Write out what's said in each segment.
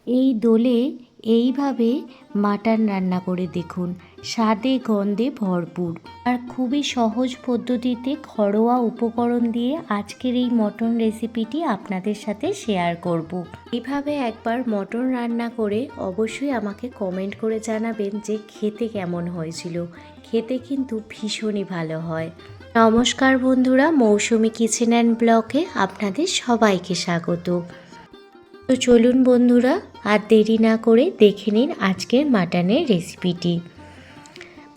এই দোলে এইভাবে মাটন রান্না করে দেখুন, স্বাদে গন্ধে ভরপুর আর খুবই সহজ পদ্ধতিতে ঘরোয়া উপকরণ দিয়ে আজকের এই মটন রেসিপিটি আপনাদের সাথে শেয়ার করব। এইভাবে একবার মটন রান্না করে অবশ্যই আমাকে কমেন্ট করে জানাবেন যে খেতে কেমন হয়েছিল। খেতে কিন্তু ভীষণই ভালো হয়। নমস্কার বন্ধুরা, মৌসুমি কিচেন অ্যান্ড ব্লগে আপনাদের সবাইকে স্বাগত। তো চলুন বন্ধুরা, আর দেরি না করে দেখে নিন আজকের মাটনের রেসিপিটি।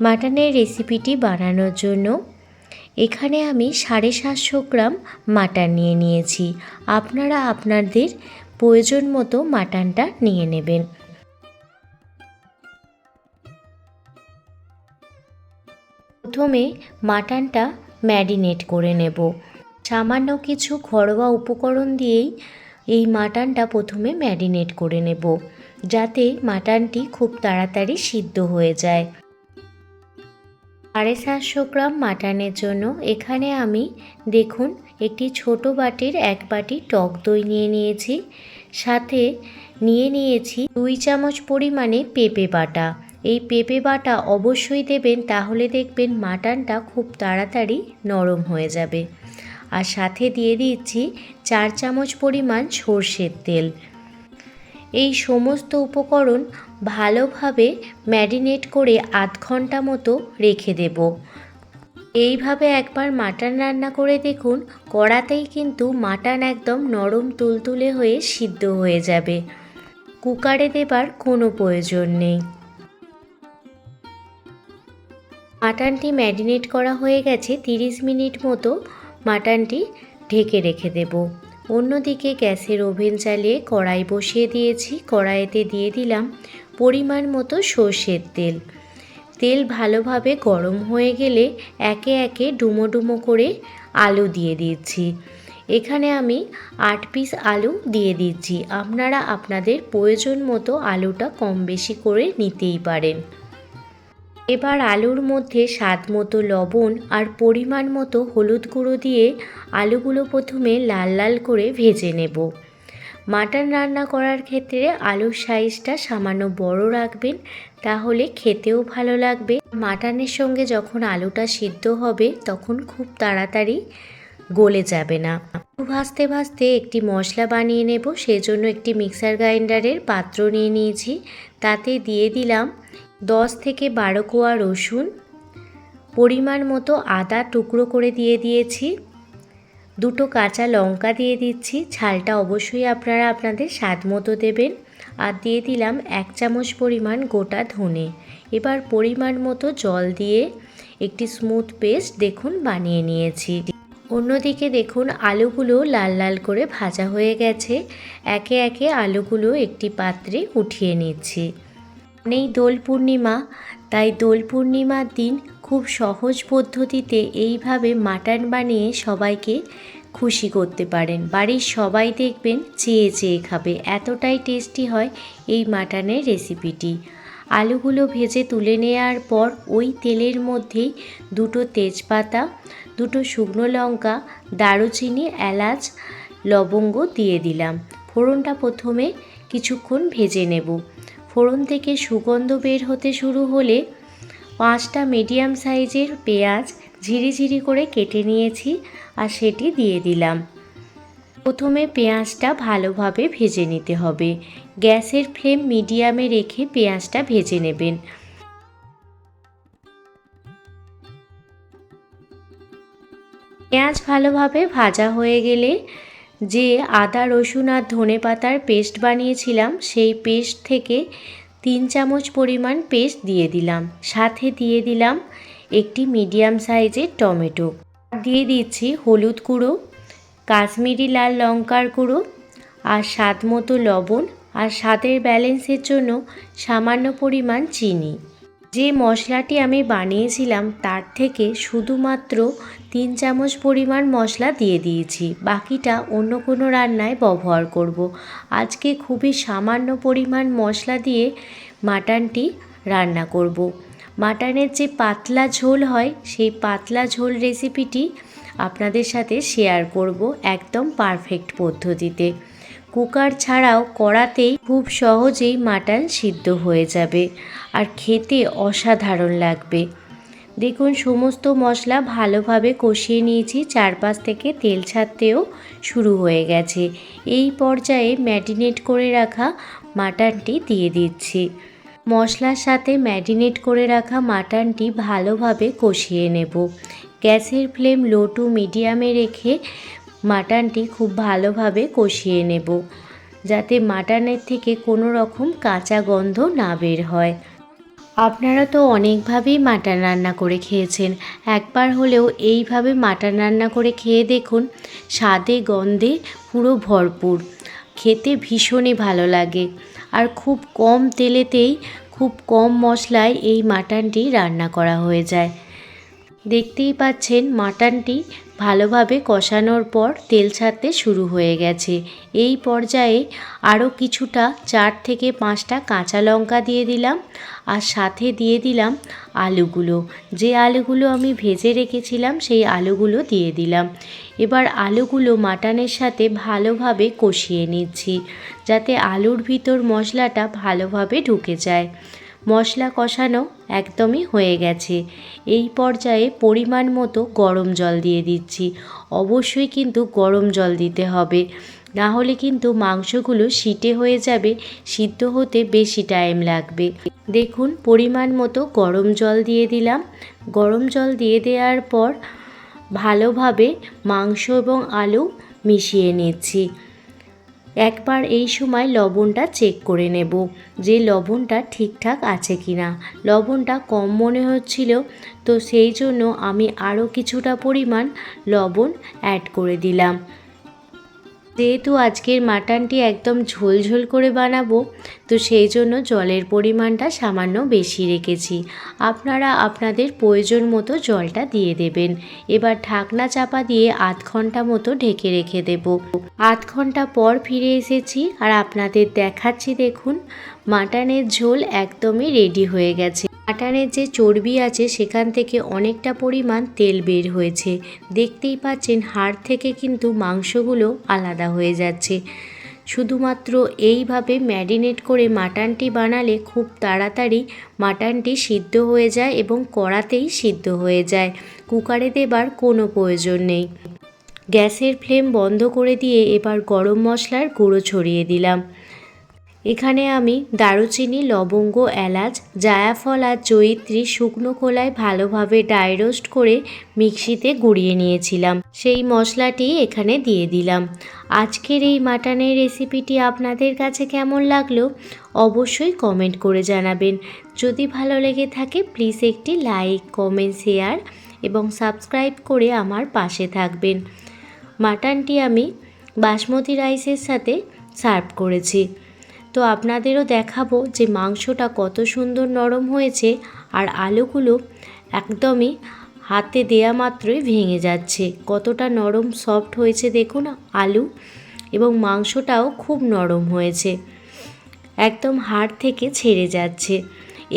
মাটনের রেসিপিটি বানানোর জন্য এখানে আমি 750 গ্রাম মাটন নিয়ে নিয়েছি। আপনারা আপনাদের প্রয়োজন মতো মাটনটা নিয়ে নেবেন। প্রথমে মাটনটা ম্যারিনেট করে নেব। সামান্য কিছু ঘরোয়া উপকরণ দিয়েই এই মাটনটা প্রথমে ম্যারিনেট করে নেব, যাতে মাটনটি খুব তাড়াতাড়ি সিদ্ধ হয়ে যায়। 750 গ্রাম মাটনের জন্য এখানে আমি দেখুন একটি ছোট বাটির 1 বাটি টক দই নিয়ে নিয়েছি। সাথে নিয়ে নিয়েছি 2 চামচ পরিমাণে পেঁপে বাটা। এই পেঁপে বাটা অবশ্যই দেবেন, তাহলে দেখবেন মাটনটা খুব তাড়াতাড়ি নরম হয়ে যাবে। আর সাথে দিয়ে দিচ্ছি 4 চামচ পরিমাণ সর্ষের তেল। এই সমস্ত উপকরণ ভালোভাবে ম্যারিনেট করে আধ ঘন্টা মতো রেখে দেব। এইভাবে একবার মাটন রান্না করে দেখুন, কড়াতেই কিন্তু মাটন একদম নরম তুলতুলে হয়ে সিদ্ধ হয়ে যাবে। কুকারে দেবার কোনো প্রয়োজন নেই। মাটনটি ম্যারিনেট করা হয়ে গেছে। 30 মিনিট মতো মাটনটি ঢেকে রেখে দেব। অন্যদিকে গ্যাসের ওভেন চালিয়ে কড়াই বসিয়ে দিয়েছি। কড়াইতে দিয়ে দিলাম পরিমাণ মতো সর্ষের তেল। তেল ভালোভাবে গরম হয়ে গেলে একে একে ডুমো ডুমো করে আলু দিয়ে দিচ্ছি। এখানে আমি 8 পিস আলু দিয়ে দিচ্ছি। আপনারা আপনাদের প্রয়োজন মতো আলুটা কম বেশি করে নিতেই পারেন। এবার আলুর মধ্যে স্বাদ মতো লবণ আর পরিমাণ মতো হলুদ গুঁড়ো দিয়ে আলুগুলো প্রথমে লাল লাল করে ভেজে নেব। মাটন রান্না করার ক্ষেত্রে আলুর সাইজটা সামান্য বড় রাখবেন, তাহলে খেতেও ভালো লাগবে। মাটনের সঙ্গে যখন আলুটা সিদ্ধ হবে তখন খুব তাড়াতাড়ি গলে যাবে না। ভাজতে ভাজতে একটি মশলা বানিয়ে নেব। সেজন্য একটি মিক্সার গ্রাইন্ডারের পাত্র নিয়ে নিয়েছি। তাতে দিয়ে দিলাম 10 থেকে 12 কোয়া রসুন, পরিমাণ মতো আদা টুকরো করে দিয়ে দিয়েছি, 2টো কাঁচা লঙ্কা দিয়ে দিচ্ছি। ঝালটা অবশ্যই আপনারা আপনাদের স্বাদ মতো দেবেন। আর দিয়ে দিলাম 1 চামচ পরিমাণ গোটা ধনে। এবার পরিমাণ মতো জল দিয়ে একটি স্মুথ পেস্ট দেখুন বানিয়ে নিয়েছি। অন্যদিকে দেখুন আলুগুলো লাল লাল করে ভাজা হয়ে গেছে। একে একে আলুগুলো একটি পাত্রে উঠিয়ে নিচ্ছি। নেই দোল পূর্ণিমা, তাই দোল পূর্ণিমার দিন খুব সহজ পদ্ধতিতে এইভাবে মাটন বানিয়ে সবাইকে খুশি করতে পারেন। বাড়ির সবাই দেখবেন চেয়ে চেয়ে খাবে, এতটাই টেস্টি হয় এই মাটনের রেসিপিটি। আলুগুলো ভেজে তুলে নেওয়ার পর ওই তেলের মধ্যেই 2টো তেজপাতা, 2টো শুকনো লঙ্কা, দারুচিনি, এলাচ, লবঙ্গ দিয়ে দিলাম। ফোড়নটা প্রথমে কিছুক্ষণ ভেজে নেব। ফোড়ন থেকে সুগন্ধ বের হতে শুরু হলে 5টা মিডিয়াম সাইজের পেঁয়াজ ঝিরিঝিরি করে কেটে নিয়েছি আর সেটি দিয়ে দিলাম। প্রথমে পেঁয়াজটা ভালোভাবে ভেজে নিতে হবে। গ্যাসের ফ্লেম মিডিয়ামে রেখে পেঁয়াজটা ভেজে নেবেন। পেঁয়াজ ভালোভাবে ভাজা হয়ে গেলে যে আদা রসুন আর ধনেপাতার পেস্ট বানিয়েছিলাম সেই পেস্ট থেকে 3 চামচ পরিমাণ পেস্ট দিয়ে দিলাম। সাথে দিয়ে দিলাম একটি মিডিয়াম সাইজের টমেটো। দিয়ে দিচ্ছি হলুদ গুঁড়ো, কাশ্মীরি লাল লঙ্কার গুঁড়ো আর স্বাদ মতো লবণ, আর স্বাদের ব্যালেন্সের জন্য সামান্য পরিমাণ চিনি। যে মশলাটি আমি বানিয়েছিলাম তার থেকে শুধুমাত্র 3 চামচ পরিমাণ মশলা দিয়ে দিয়েছি। বাকিটা অন্য কোনো রান্নায় ব্যবহার করব। আজকে খুবই সামান্য পরিমাণ মশলা দিয়ে মাটনটি রান্না করব। মাটনের যে পাতলা ঝোল হয় সেই পাতলা ঝোল রেসিপিটি আপনাদের সাথে শেয়ার করব একদম পারফেক্ট পদ্ধতিতে। কুকার ছাড়াও কড়াতেই খুব সহজেই মাটন সিদ্ধ হয়ে যাবে আর খেতে অসাধারণ লাগবে। দেখুন সমস্ত মশলা ভালোভাবে কষিয়ে নিয়েছি, চারপাশ থেকে তেল ছাড়তেও শুরু হয়ে গেছে। এই পর্যায়ে ম্যারিনেট করে রাখা মাটনটি দিয়ে দিচ্ছি। মশলার সাথে ম্যারিনেট করে রাখা মাটনটি ভালোভাবে কষিয়ে নেব। গ্যাসের ফ্লেম লো টু মিডিয়ামে রেখে মাটনটি খুব ভালোভাবে কষিয়ে নেব, যাতে মাটনের থেকে কোনো রকম কাঁচা গন্ধ না বের হয়। আপনারা তো অনেকভাবেই মাটন রান্না করে খেয়েছেন, একবার হলেও এইভাবে মাটন রান্না করে খেয়ে দেখুন। স্বাদে গন্ধে পুরো ভরপুর, খেতে ভীষণই ভালো লাগে। আর খুব কম তেলেতেই খুব কম মশলায় এই মাটনটি রান্না করা হয়ে যায়। দেখতেই পাচ্ছেন মাটনটি ভালোভাবে কষানোর পর তেল ছাড়তে শুরু হয়ে গেছে। এই পর্যায়ে আরও কিছুটা 4 থেকে 5টা কাঁচা লঙ্কা দিয়ে দিলাম আর সাথে দিয়ে দিলাম আলুগুলো। যে আলুগুলো আমি ভেজে রেখেছিলাম সেই আলুগুলো দিয়ে দিলাম। এবার আলুগুলো মাটনের সাথে ভালোভাবে কষিয়ে নিচ্ছি, যাতে আলুর ভিতর মশলাটা ভালোভাবে ঢুকে যায়। মশলা কষানো একদমই হয়ে গেছে। এই পর্যায়ে পরিমাণ মতো গরম জল দিয়ে দিচ্ছি। অবশ্যই কিন্তু গরম জল দিতে হবে, না হলে কিন্তু মাংসগুলো সিটে হয়ে যাবে, সিদ্ধ হতে বেশি টাইম লাগবে। দেখুন পরিমাণ মতো গরম জল দিয়ে দিলাম। গরম জল দিয়ে দেওয়ার পর ভালোভাবে মাংস এবং আলু মিশিয়ে নিচ্ছি। একবার এই সময় লবণটা চেক করে নেব যে লবণটা ঠিকঠাক আছে কি না। লবণটা কম মনে হচ্ছিল, তো সেই জন্য আমি আরও কিছুটা পরিমাণ লবণ অ্যাড করে দিলাম। যেহেতু আজকের মাটনটি একদম ঝোলঝোল করে বানাবো, তো সেই জন্য জলের পরিমাণটা সামান্য বেশি রেখেছি। আপনারা আপনাদের প্রয়োজন মতো জলটা দিয়ে দেবেন। এবার ঢাকনা চাপা দিয়ে আধ ঘন্টা মতো ঢেকে রেখে দেব। আধ ঘন্টা পর ফিরে এসেছি আর আপনাদের দেখাচ্ছি। দেখুন মাটনের ঝোল একদমই রেডি হয়ে গেছে। মাটনের যে চর্বি আছে সেখান থেকে অনেকটা পরিমাণ তেল বের হয়েছে। দেখতেই পাচ্ছেন হাড় থেকে কিন্তু মাংসগুলো আলাদা হয়ে যাচ্ছে। শুধুমাত্র এইভাবে ম্যারিনেট করে মাটনটি বানালে খুব তাড়াতাড়ি মাটনটি সিদ্ধ হয়ে যায় এবং কড়াতেই সিদ্ধ হয়ে যায়, কুকারে দেবার কোনো প্রয়োজন নেই। গ্যাসের ফ্লেম বন্ধ করে দিয়ে এবার গরম মশলার গুঁড়ো ছড়িয়ে দিলাম। এখানে আমি দারুচিনি, লবঙ্গ, এলাচ, জায়ফল আর জয়িত্রী শুকনো খোলায় ভালোভাবে ড্রাই রোস্ট করে মিক্সিতে গুঁড়িয়ে নিয়েছিলাম, সেই মশলাটি এখানে দিয়ে দিলাম। আজকের এই মাটনের রেসিপিটি আপনাদের কাছে কেমন লাগলো অবশ্যই কমেন্ট করে জানাবেন। যদি ভালো লেগে থাকে প্লিজ একটি লাইক, কমেন্ট, শেয়ার এবং সাবস্ক্রাইব করে আমার পাশে থাকবেন। মাটনটি আমি বাসমতি রাইসের সাথে সার্ভ করেছি, তো আপনাদেরও দেখাবো যে মাংসটা কত সুন্দর নরম হয়েছে আর আলুগুলো একদমই হাতে দেয়া মাত্রই ভেঙে যাচ্ছে। কতটা নরম সফট হয়েছে দেখুন আলু, এবং মাংসটাও খুব নরম হয়েছে, একদম হাড় থেকে ছেড়ে যাচ্ছে।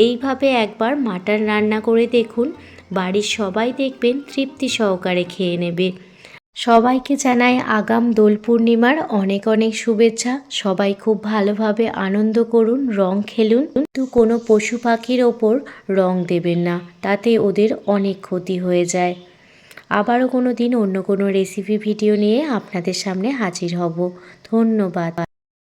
এইভাবে একবার মাটন রান্না করে দেখুন, বাড়ির সবাই দেখবেন তৃপ্তি সহকারে খেয়ে নেবে। সবাইকে জানাই আগাম দোল পূর্ণিমার অনেক অনেক শুভেচ্ছা। সবাই খুব ভালোভাবে আনন্দ করুন, রং খেলুন, কিন্তু কোনো পশু পাখির ওপর রং দেবেন না, তাতে ওদের অনেক ক্ষতি হয়ে যায়। আবারও কোনো দিন অন্য কোনো রেসিপি ভিডিও নিয়ে আপনাদের সামনে হাজির হব। ধন্যবাদ।